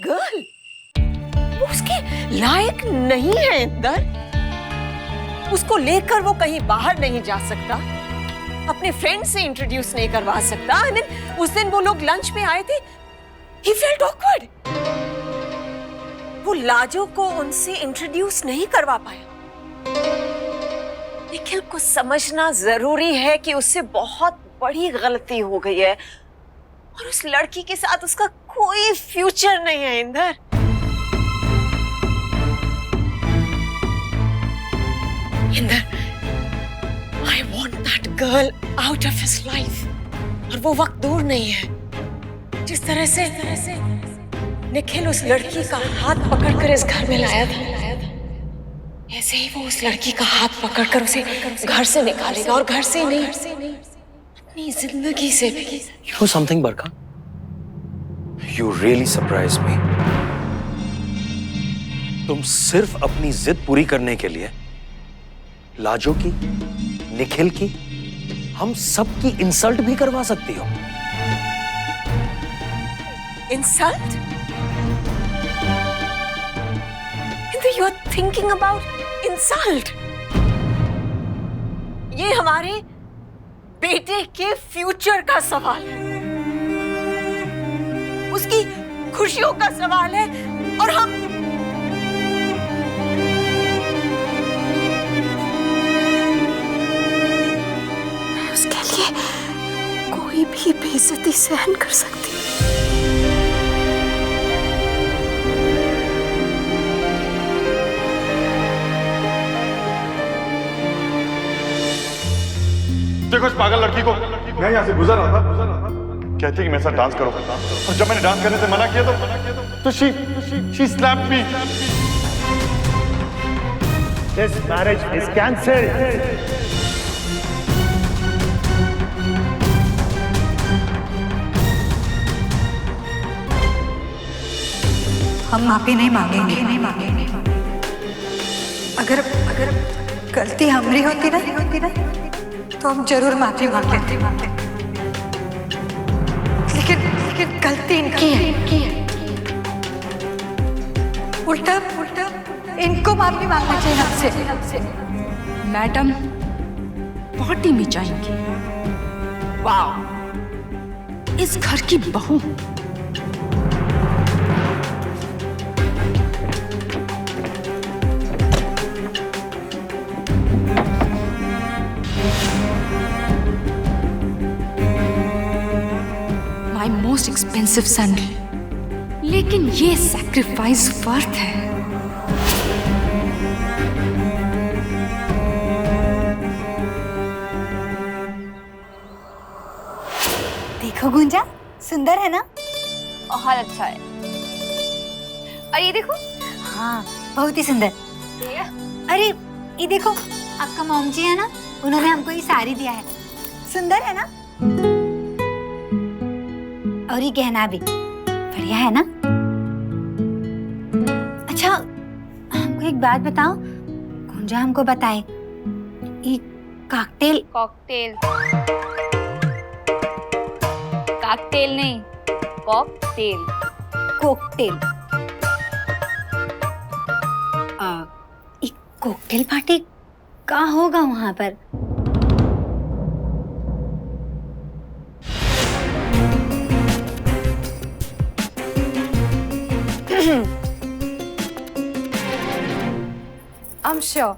Girl, वो उसके लायक नहीं है इंदर। उसको लेकर वो कहीं बाहर नहीं जा सकता, अपने फ्रेंड से इंट्रोड्यूस नहीं करवा सकता। I mean, उस दिन वो लोग लंच में आए थे, he felt awkward। वो लाजो को उनसे इंट्रोड्यूस नहीं करवा पाया। निखिल को समझना जरूरी है कि उससे बहुत बड़ी गलती हो गई है और उस लड़की के साथ उसका कोई फ्यूचर नहीं है Inder. Inder, I want that girl out of his life। और वो वक्त दूर नहीं है। जिस तरह से निखिल उस लड़की का हाथ पकड़कर इस घर में लाया था, ऐसे ही वो उस लड़की का हाथ पकड़कर उसे घर से निकालेगा, और घर से नहीं, अपनी जिंदगी से भी। You know something, Barkha? You really surprised me। तुम सिर्फ अपनी जिद पूरी करने के लिए लाजो की, निखिल की, हम सबकी इंसल्ट भी करवा सकती हो। Insult? You are thinking about insult? ये हमारे बेटे के फ्यूचर का सवाल है, उसकी खुशियों का सवाल है, और हम उसके लिए कोई भी बेइज्जती सहन कर सकती हूँ। देखो इस पागल लड़की को, मैं यहाँ से गुजर रहा था, कहती कि मेरे साथ डांस करो, और जब मैंने डांस करने से मना किया तो she slapped me। This marriage is cancelled। हम माफी नहीं मांगेंगे। अगर गलती हमारी होती ना तो हम जरूर माफी मांग लेते, लेकिन गलती इनकी है। उल्टा इनको माफी मांगना चाहिए हमसे। मैडम पार्टी में जाएंगी। वाह, इस घर की बहू। माय मोस्ट एक्सपेंसिव सैंडल, लेकिन ये सैक्रिफाइस वर्थ है। देखो गुंजा, सुंदर है ना? बहुत अच्छा है। और ये देखो। हाँ, बहुत ही सुंदर। अरे ये देखो, आपका मॉम जी है ना, उन्होंने हमको ये साड़ी दिया है। सुंदर है ना? और ये गहना भी बढ़िया है ना? अच्छा, हमको एक बात बताओ, गुंजा हमको बताए, ये कॉकटेल नहीं, कॉकटेल। एक कॉकटेल पार्टी कहाँ होगा वहां पर? I'm sure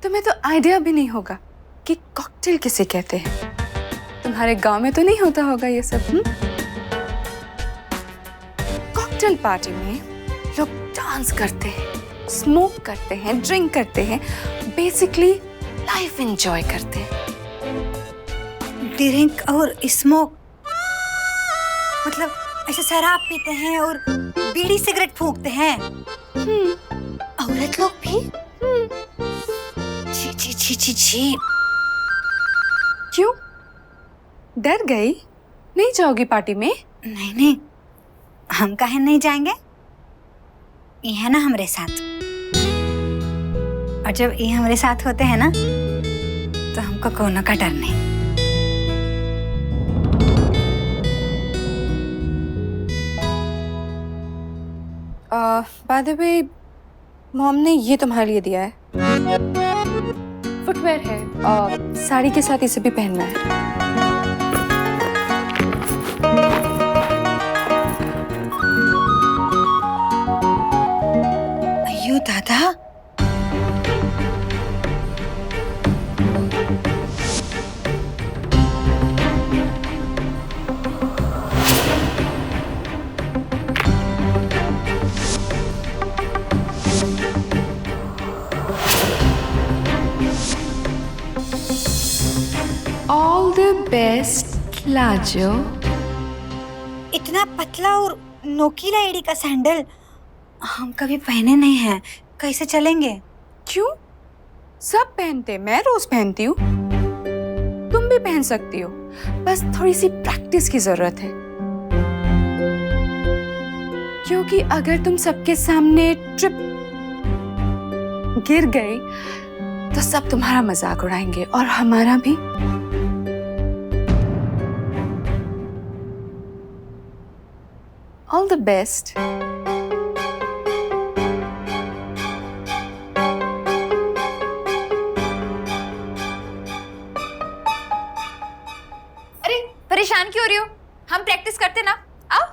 तुम्हें तो आइडिया भी नहीं होगा कि कॉकटेल किसे कहते हैं। तुम्हारे गांव में तो नहीं होता होगा ये सब। कॉकटेल पार्टी में लोग डांस करते हैं, स्मोक करते हैं, ड्रिंक करते हैं, बेसिकली लाइफ एंजॉय करते हैं। ड्रिंक और स्मोक मतलब ऐसे शराब पीते हैं और बीड़ी सिगरेट फूंकते हैं। औरत लोग भी? छी छी छी छी छी। क्यों, डर गई? नहीं जाओगी पार्टी में? नहीं, हम काहे नहीं जाएंगे? ये है ना हमारे साथ, और जब ये हमारे साथ होते हैं ना तो हमको कोरोना का डर नहीं। बाय द वे मॉम ने ये तुम्हारे लिए दिया है। फुटवेयर है, साड़ी के साथ इसे भी पहनना है। अयो दादा, ऑल द बेस्ट लाजो। इतना पतला और नोकीला एड़ी का सैंडल हम कभी पहने नहीं हैं। कैसे चलेंगे? क्यों? सब पहनते, मैं रोज पहनती हूँ। तुम भी पहन सकती हो, बस थोड़ी सी प्रैक्टिस की जरूरत है। क्योंकि अगर तुम सबके सामने ट्रिप गिर गई तो सब तुम्हारा मजाक उड़ाएंगे और हमारा भी। All the best. अरे परेशान क्यों हो रही हो? हम प्रैक्टिस करते ना। आओ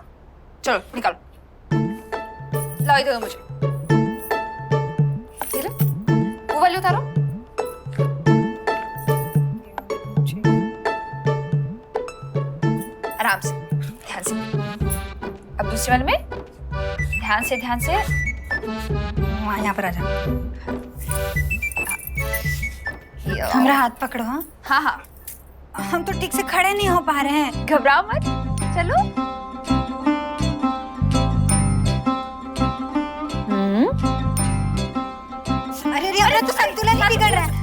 चलो निकालो, लाओ इधर मुझे। ये लो, वो वाली उतारो। आराम से, ध्यान से। अब दूसरे वाले में ध्यान से, ध्यान से। वहाँ यहाँ पर आ जाओ। ये हमारा हाथ पकड़ो। हाँ, हाँ हाँ, हम तो ठीक से खड़े नहीं हो पा रहे हैं। घबराओ मत, चलो। अरे रे, अरे तो संतुलन ही बिगड़ रहा है।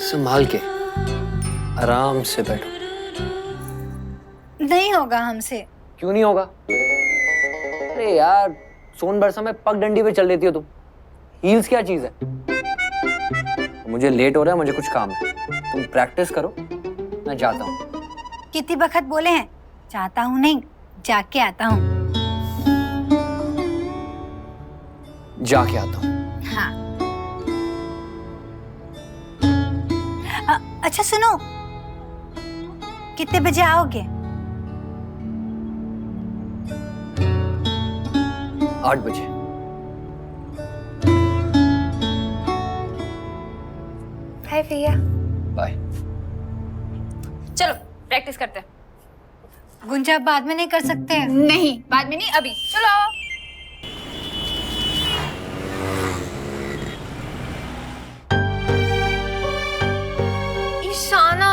संभाल के, आराम से बैठो। नहीं होगा हमसे। क्यों नहीं होगा? अरे यार, सोन बरसा में पग डंडी पे चल देती हो तुम। हील्स क्या चीज है? मुझे लेट हो रहा है, मुझे कुछ काम है। तुम प्रैक्टिस करो, मैं जाता हूँ। कितनी बखत बोले हैं, चाहता हूँ नहीं, जाके आता हूँ। जाके आता हूँ। हाँ। अच्छा सुनो, कितने बजे आओगे? 8 बजे। हाय भैया। बाय। चलो प्रैक्टिस करते हैं। गुंजा बाद में नहीं कर सकते? नहीं, बाद में नहीं, अभी चलो आओ। ईशाना,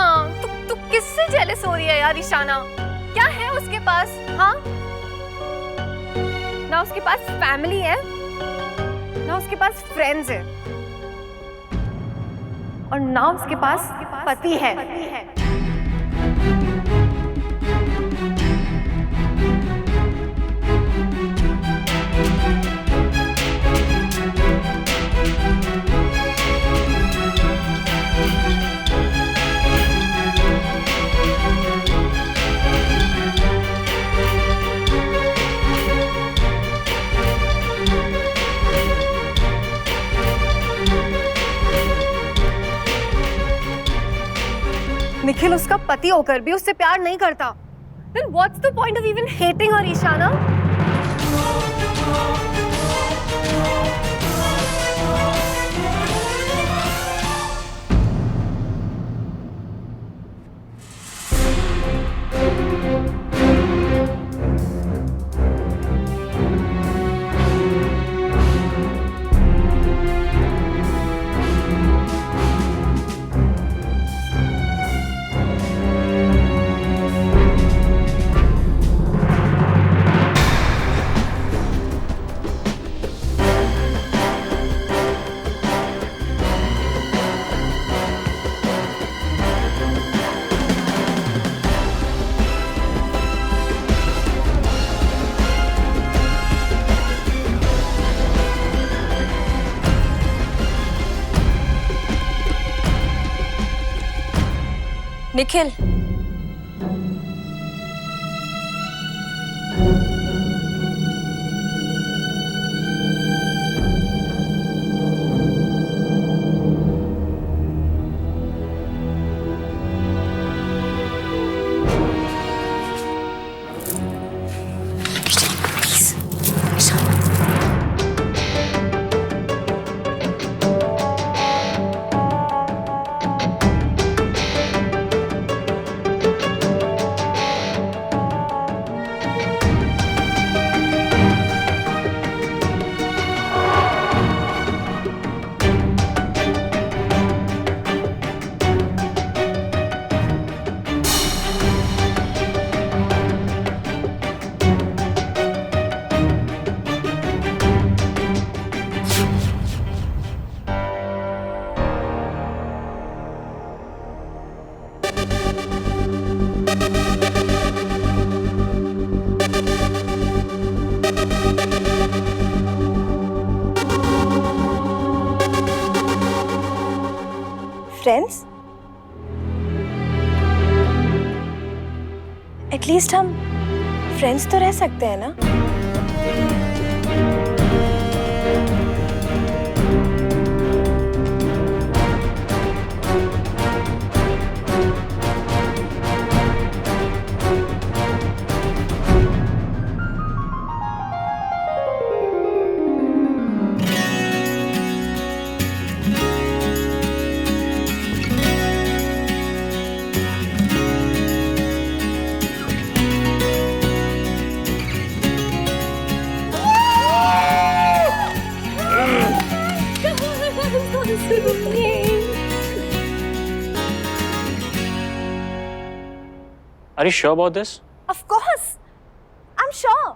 तू किससे जेलस हो रही है यार? ईशाना, क्या है उसके पास? हाँ, ना उसके पास फैमिली है, ना उसके पास फ्रेंड्स है, और ना उसके पास पति है। निखिल उसका पति होकर भी उससे प्यार नहीं करता। Then what's the point of even hating her, Ishana? Nikhil, friends, at least हम फ्रेंड्स तो रह सकते हैं ना? Are you sure about this? Of course, I'm sure.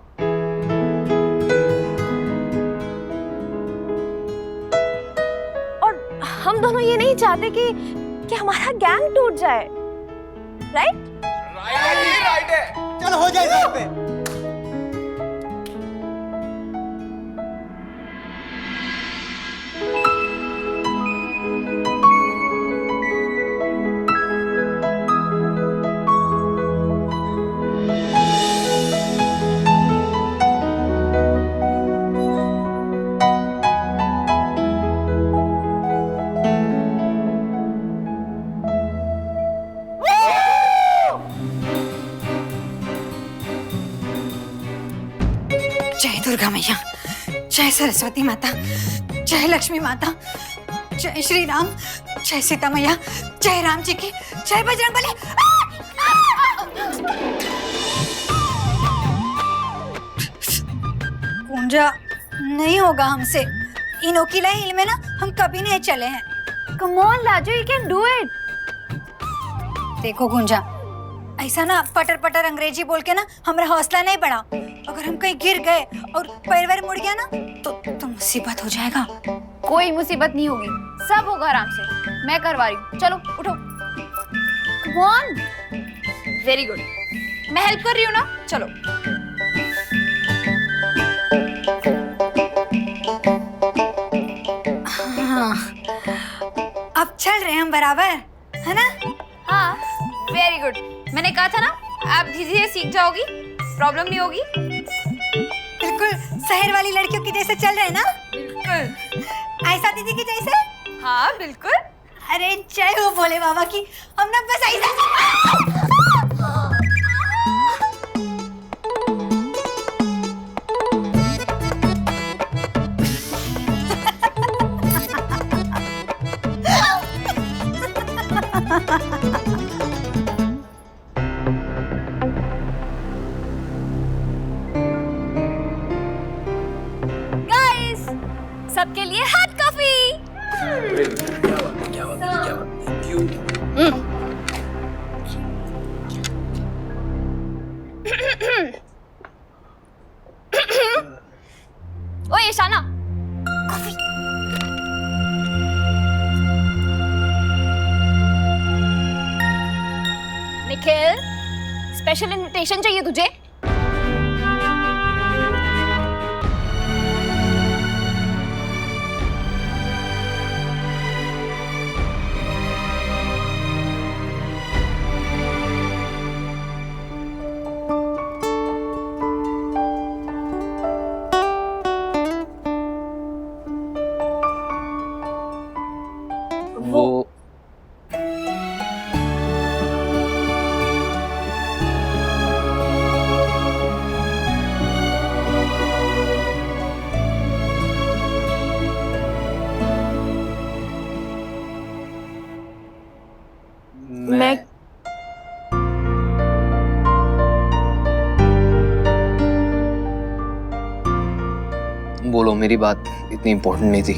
और हम दोनों ये नहीं चाहते कि हमारा गैंग टूट जाए, राइट? राइट है। चलो हो जाए यहाँ पे। जय दुर्गा मैया, जय सरस्वती माता, जय लक्ष्मी माता, जय श्री राम, जय सीता मैया, जय राम जी की, जय बजरंगबली। कुंजा, नहीं होगा हमसे। इन ओकीला हिल में ना हम कभी नहीं चले हैं। Come on, Laju, you can do it. देखो गुंजा, ऐसा ना पटर पटर अंग्रेजी बोल के ना हमारा हौसला नहीं बढ़ा। अगर हम कहीं गिर गए और पैर वैर मुड़ गया ना तो मुसीबत हो जाएगा। कोई मुसीबत नहीं होगी, सब होगा आराम से। मैं करवा रही हूँ, चलो उठो। Come on. Very good. मैं हेल्प कर रही हूँ ना, चलो। हाँ, अब चल रहे हैं हम बराबर, है ना? हाँ, वेरी गुड। मैंने कहा था ना, आप धीरे धीरे सीख जाओगी, प्रॉब्लम नहीं होगी। बिल्कुल शहर वाली लड़कियों की जैसे चल रहे हैं ना? बिल्कुल। ऐसा दीदी की जैसे? हाँ, बिल्कुल। अरे जय हो भोले बाबा की। हम ना बस ऐसा। गाइस, सबके लिए हॉट कॉफी। ओए Ishana, coffee. Nikhil, special invitation चाहिए तुझे? बोलो, मेरी बात इतनी इंपॉर्टेंट नहीं थी।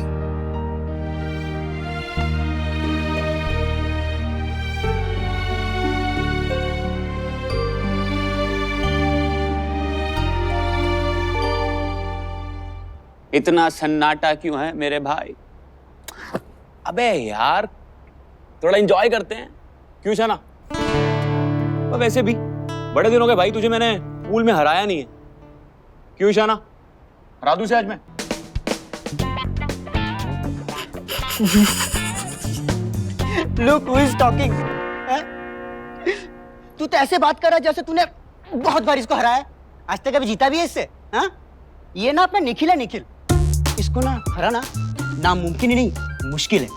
इतना सन्नाटा क्यों है मेरे भाई? अबे यार, थोड़ा एंजॉय करते हैं, क्यों शाना? और वैसे भी बड़े दिन हो गए भाई, तुझे मैंने पूल में हराया नहीं है। क्यों शाना, हरा दूं से आज मैं? Look who is talking. तू तो ऐसे बात कर रहा है जैसे तूने बहुत बार इसको हराया है। आज तक अभी जीता भी है इससे। हाँ? ये ना अपना निखिल है, निखिल। इसको ना हराना नामुमकिन ही नहीं, मुश्किल है।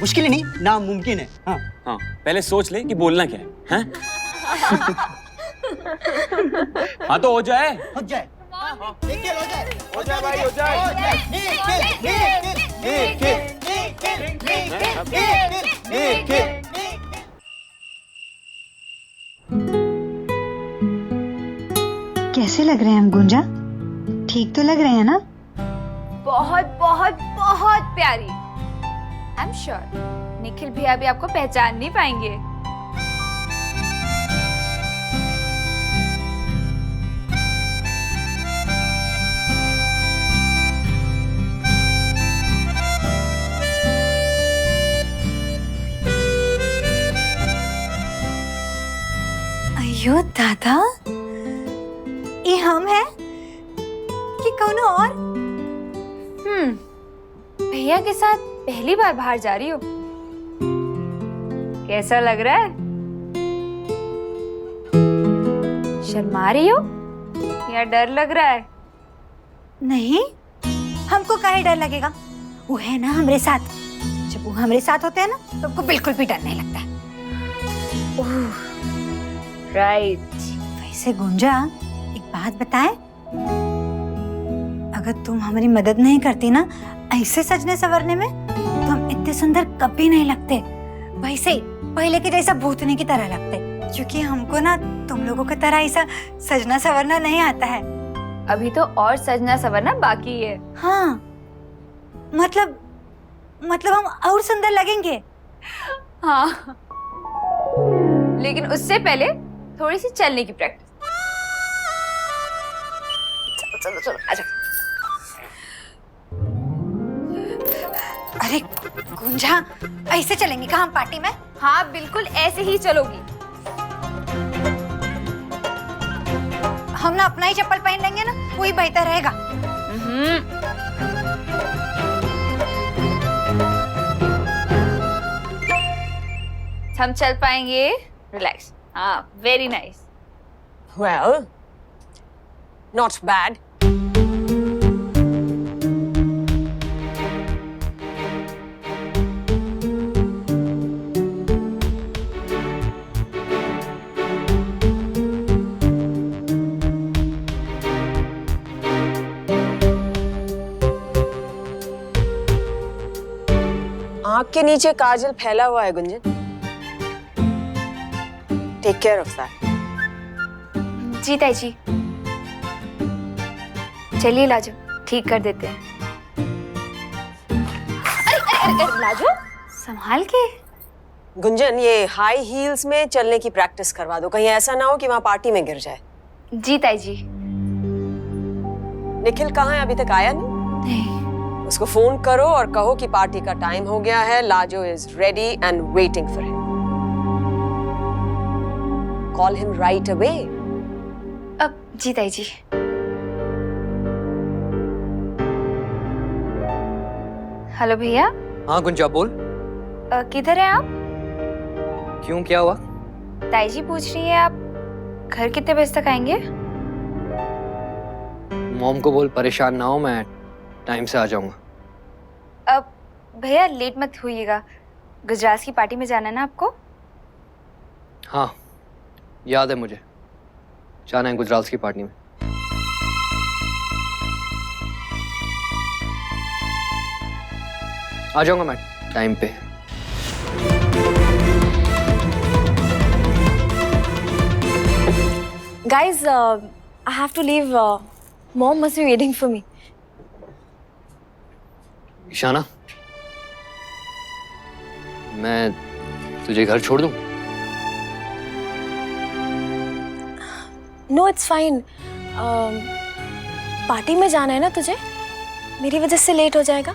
मुश्किल ही नहीं, नामुमकिन है। हाँ। हाँ, पहले सोच ले कि बोलना क्या है, हैं? हाँ तो हो जाए। हो जाए। निखिल हो जाए। हो जाए भाई, हो जाए। कैसे लग रहे हैं हम गुंजा? ठीक तो लग रहे हैं ना? बहुत बहुत बहुत प्यारी। आई एम श्योर निखिल भैया भी आपको पहचान नहीं पाएंगे। अयो दादा, ये हम हैं कि कौन और? भैया के साथ पहली बार बाहर जा रही हो, कैसा लग रहा है? शर्मा रही हो या डर लग रहा है? नहीं, हमको काहे डर लगेगा? वो है ना हमरे साथ। जब वो हमरे साथ होते हैं ना तो हमको बिल्कुल भी डर नहीं लगता। राइट। वैसे गुंजा, एक बात बताएं, अगर तुम हमारी मदद नहीं करती ना ऐसे सजने संवरने में, तो हम इतने सुंदर कभी नहीं लगते। वैसे पहले के जैसा भूतनी की तरह लगते, क्योंकि हमको ना तुम लोगों की तरह ऐसा सजना संवरना नहीं आता है। अभी तो और सजना संवरना बाकी है। हाँ, मतलब हम और सुंदर लगेंगे। हाँ, लेकिन उससे पहले थोड़ी सी चलने की प्रैक्टिस। चलो चलो चलो, आजा। अरे गुंजा, ऐसे चलेंगे क्या हम पार्टी में? हाँ बिल्कुल ऐसे ही चलोगी। हम ना अपना ही चप्पल पहन लेंगे ना, वही बेहतर रहेगा। हम चल पाएंगे, रिलैक्स। हाँ, very nice. Well, not bad. आँख के नीचे काजल फैला हुआ है Gunjan. Take care of that. जी ताई जी, चलिए लाजो, ठीक कर देते हैं। अरे लाजो, संभाल के। गुंजन, ये हाई हील्स में चलने की प्रैक्टिस करवा दो, कहीं ऐसा ना हो कि वहाँ पार्टी में गिर जाए। जी ताई जी। निखिल कहाँ है? अभी तक आया नहीं? नहीं। उसको फोन करो और कहो कि पार्टी का टाइम हो गया है। Lajo is ready and waiting for him. Call him right away. अब जी ताई जी। हेलो भैया। हाँ गुंजा, बोल। किधर हैं आप? क्यों, क्या हुआ? ताई जी पूछ रही है आप घर कितने बजे तक आएंगे? मॉम को बोल परेशान ना हो, मैं टाइम से आ जाऊंगा। अब भैया लेट मत होइएगा, गुजरात की पार्टी में जाना है ना आपको? हाँ, याद है मुझे, जाना है गुजरात की पार्टी में। आ जाऊंगा मैं टाइम पे। Guys, I have to leave Mom must be waiting for me. Ishana, मैं तुझे घर छोड़ दूं? No, it's fine. पार्टी में जाना है ना तुझे? मेरी वजह से लेट हो जाएगा.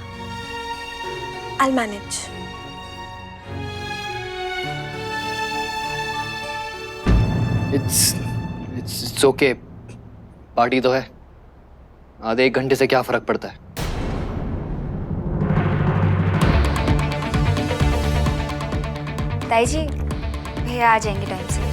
I'll manage. It's okay. Party तो है. आधे 1 घंटे से क्या फर्क पड़ता है? ताई जी भैया आ जाएंगे टाइम से.